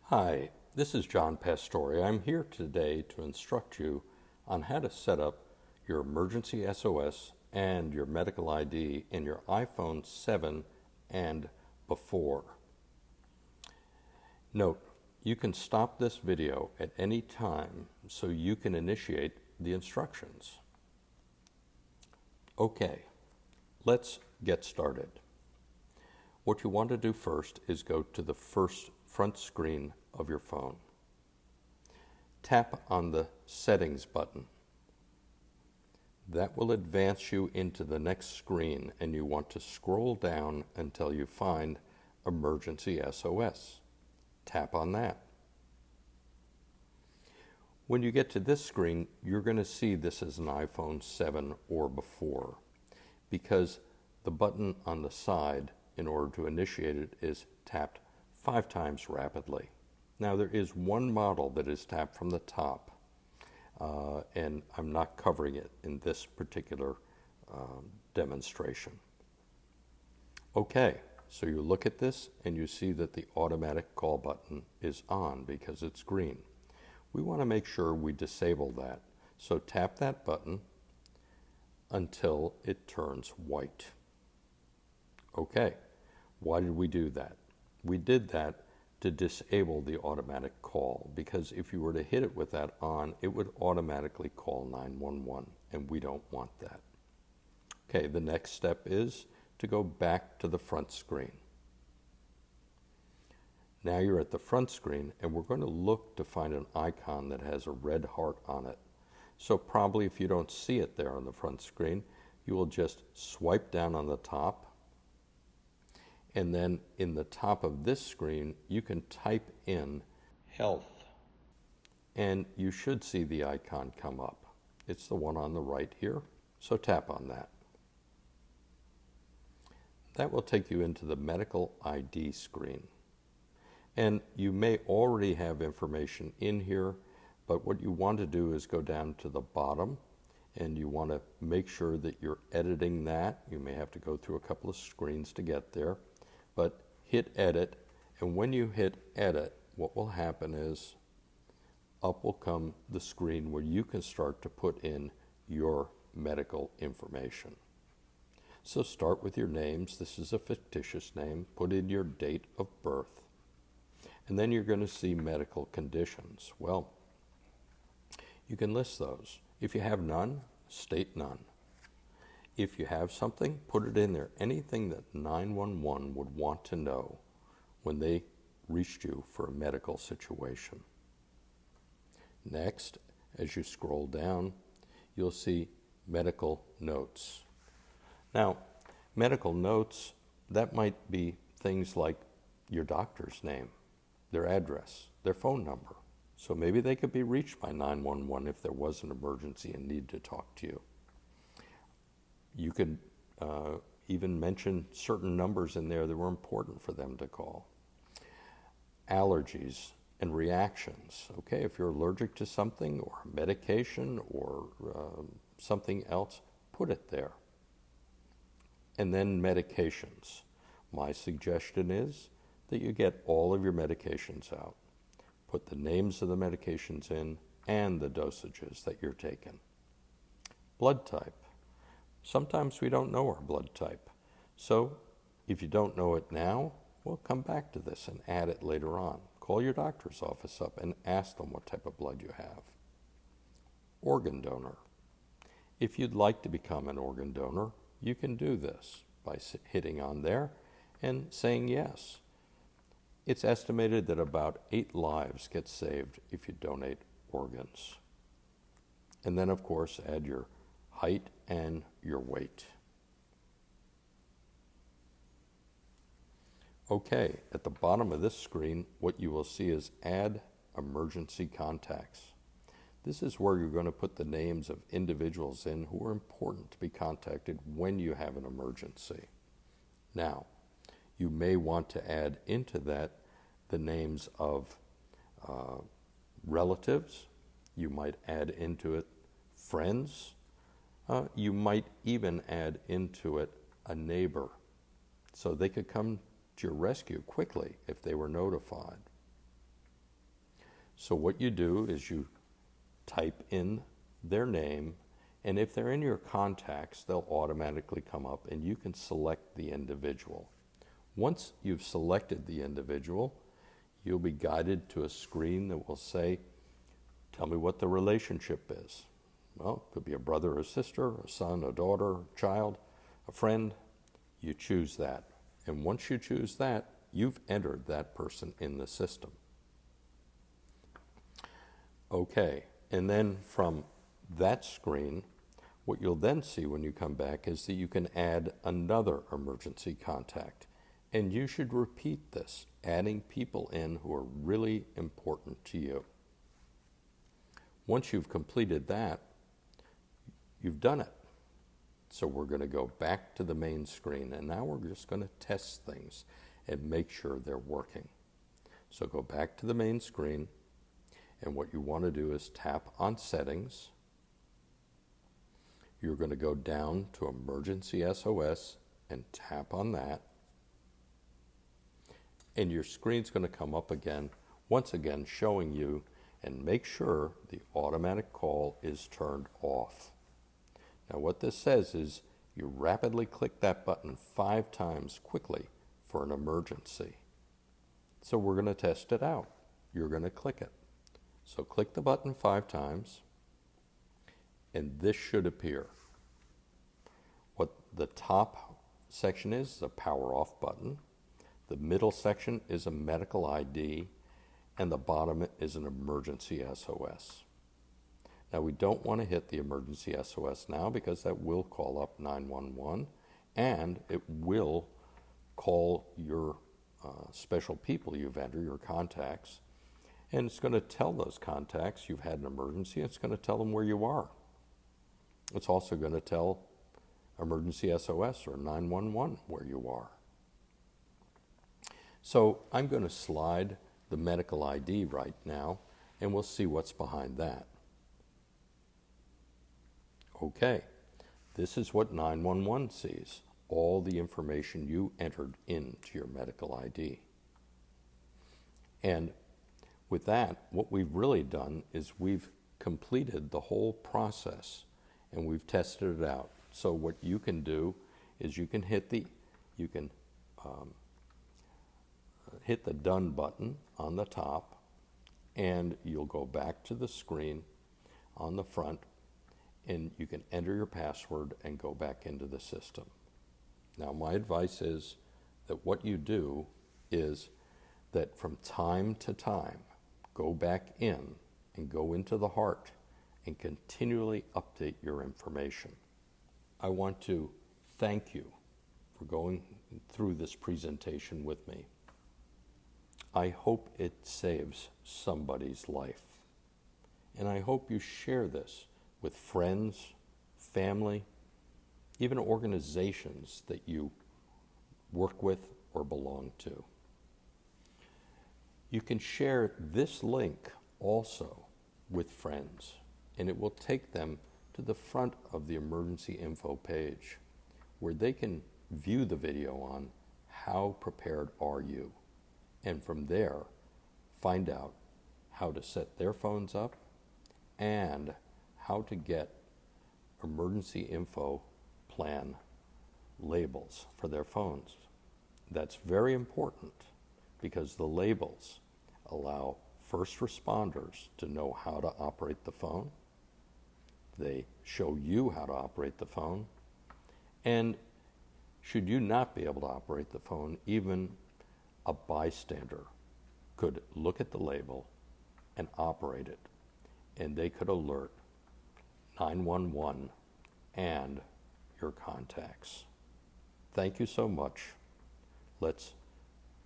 Hi, this is John Pastore. I'm here today to instruct you on how to set up your emergency SOS and your medical ID in your iPhone 7 and before. Note, you can stop this video at any time so you can initiate the instructions. Okay, let's get started. What you want to do first is go to the front screen of your phone. Tap on the Settings button. That will advance you into the next screen, and you want to scroll down until you find Emergency SOS. Tap on that. When you get to this screen, you're going to see this is an iPhone 7 or before, because the button on the side in order to initiate it is tapped 5 times rapidly. Now there is one model that is tapped from the top, and I'm not covering it in this particular demonstration. Okay, so you look at this and you see that the automatic call button is on because it's green. We want to make sure we disable that, so tap that button until it turns white. Okay, why did we do that? We did that to disable the automatic call, because if you were to hit it with that on, it would automatically call 911, and we don't want that. Okay, the next step is to go back to the front screen. Now you're at the front screen, and we're going to look to find an icon that has a red heart on it. So probably if you don't see it there on the front screen, you will just swipe down on the top, and then in the top of this screen, you can type in health, and you should see the icon come up. It's the one on the right here, so tap on that. That will take you into the medical ID screen. And you may already have information in here, but what you want to do is go down to the bottom, and you want to make sure that you're editing that. You may have to go through a couple of screens to get there. But hit edit, and when you hit edit, what will happen is up will come the screen where you can start to put in your medical information. So start with your names. This is a fictitious name. Put in your date of birth. And then you're going to see medical conditions. Well, you can list those. If you have none, state none. If you have something, put it in there. Anything that 911 would want to know when they reached you for a medical situation. Next, as you scroll down, you'll see medical notes. Now, medical notes, that might be things like your doctor's name, their address, their phone number. So maybe they could be reached by 911 if there was an emergency and need to talk to you. You could even mention certain numbers in there that were important for them to call. Allergies and reactions. Okay, if you're allergic to something or medication or something else, put it there. And then medications. My suggestion is that you get all of your medications out. Put the names of the medications in and the dosages that you're taking. Blood type. Sometimes we don't know our blood type. So if you don't know it now, we'll come back to this and add it later on. Call your doctor's office up and ask them what type of blood you have. Organ donor. If you'd like to become an organ donor, you can do this by hitting on there and saying yes. It's estimated that about 8 lives get saved if you donate organs. And then, of course, add your height and your weight. Okay, at the bottom of this screen, what you will see is Add Emergency Contacts. This is where you're going to put the names of individuals in who are important to be contacted when you have an emergency. Now, you may want to add into that the names of relatives. You might add into it friends. You might even add into it a neighbor, so they could come to your rescue quickly if they were notified. So what you do is you type in their name, and if they're in your contacts, they'll automatically come up and you can select the individual. Once you've selected the individual, you'll be guided to a screen that will say, tell me what the relationship is. Well, it could be a brother or sister, a son, a daughter, a child, a friend. You choose that. And once you choose that, you've entered that person in the system. Okay, and then from that screen, what you'll then see when you come back is that you can add another emergency contact. And you should repeat this, adding people in who are really important to you. Once you've completed that, you've done it. So we're going to go back to the main screen, and now we're just going to test things and make sure they're working. So go back to the main screen, and what you want to do is tap on Settings. You're going to go down to Emergency SOS and tap on that. And your screen's going to come up again, once again showing you, and make sure the automatic call is turned off. Now what this says is you rapidly click that button 5 times quickly for an emergency. So we're going to test it out. You're going to click it. So click the button 5 times, and this should appear. What the top section is a power off button. The middle section is a medical ID, and the bottom is an emergency SOS. Now we don't want to hit the emergency SOS now because that will call up 911 and it will call your special people you've entered, your contacts, and it's going to tell those contacts you've had an emergency. It's going to tell them where you are. It's also going to tell emergency SOS or 911 where you are. So I'm going to slide the medical ID right now, and we'll see what's behind that. Okay, this is what 911 sees, all the information you entered into your medical ID. And with that, what we've really done is we've completed the whole process and we've tested it out. So what you can do is you can hit the done button on the top, and you'll go back to the screen on the front, and you can enter your password and go back into the system. Now my advice is that what you do is that from time to time, go back in and go into the heart and continually update your information. I want to thank you for going through this presentation with me. I hope it saves somebody's life. And I hope you share this with friends, family, even organizations that you work with or belong to. You can share this link also with friends, and it will take them to the front of the emergency info page where they can view the video on how prepared are you, and from there find out how to set their phones up and how to get emergency info plan labels for their phones. That's very important because the labels allow first responders to know how to operate the phone. They show you how to operate the phone. And should you not be able to operate the phone, even a bystander could look at the label and operate it, and they could alert 911 and your contacts. Thank you so much. Let's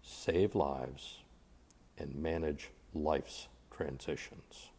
save lives and manage life's transitions.